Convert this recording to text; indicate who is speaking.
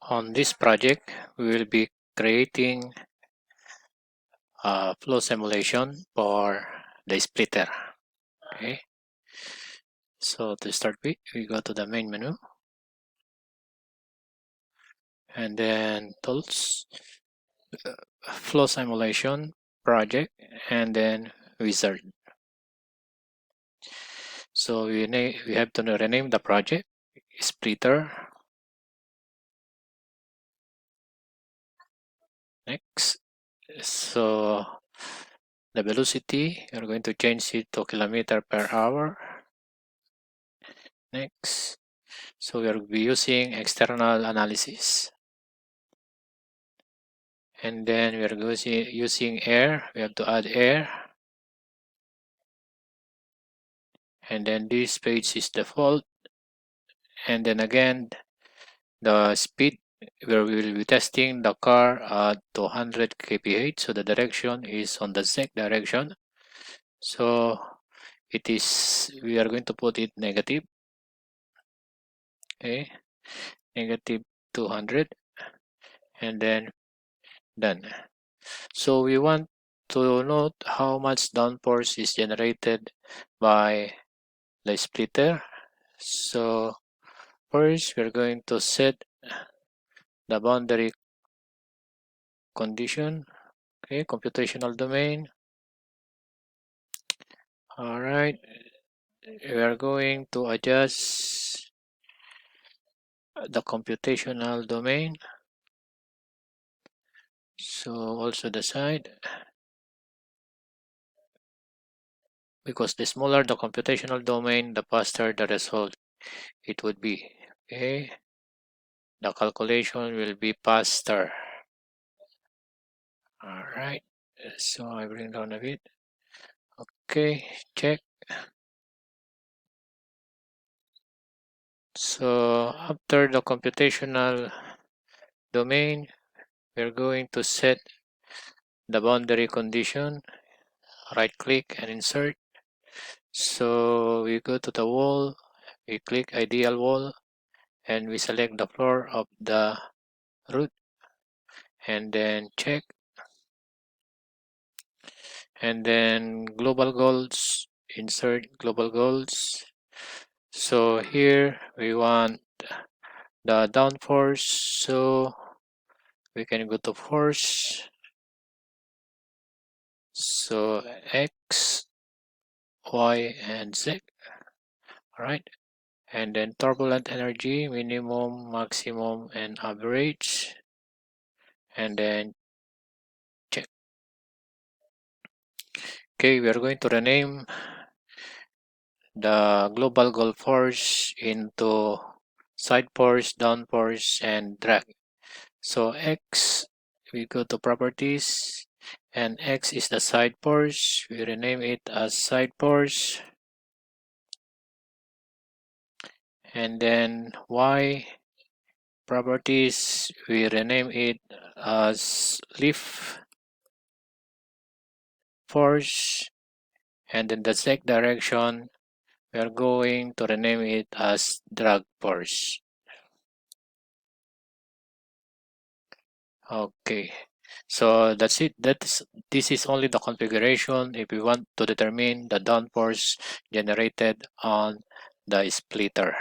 Speaker 1: On this project, we will be creating a flow simulation for the splitter. Okay. So to start with, we go to the main menu and then tools, flow simulation, project, and then wizard. So we have to rename the project splitter. Next. So the velocity, you're going to change it to km/h. Next. So we will be using external analysis. And then we are using air. We have to add air. And then this page is default. And then again, the speed where we will be testing the car at 200 kph. So the direction is on the Z direction. So it is, we are going to put it negative. Okay, negative 200. And then done. So we want to note how much downforce is generated by the splitter. So first we're going to set the boundary condition. Okay, computational domain. All right, we are going to adjust the computational domain. So also the side, because the smaller the computational domain, the faster the result it would be. Okay, the calculation will be faster. All right, so I bring down a bit. Okay, check. So after the computational domain, we're going to set the boundary condition. Right click and insert. So we go to the wall, we click ideal wall, and we select the floor of the root, and then check. And then global goals, insert global goals. So here we want the downforce, so we can go to force. So X, Y, and Z. All right. And then turbulent energy, minimum, maximum, and average. And then check. Okay, we are going to rename the global goal force into side force, down force, and drag. So X, we go to properties, and X is the side force. We rename it as side force. And then Y, properties, we rename it as lift force. And in the Z direction, we are going to rename it as drag force. Okay, so that's it. This is only the configuration if we want to determine the downforce generated on the splitter.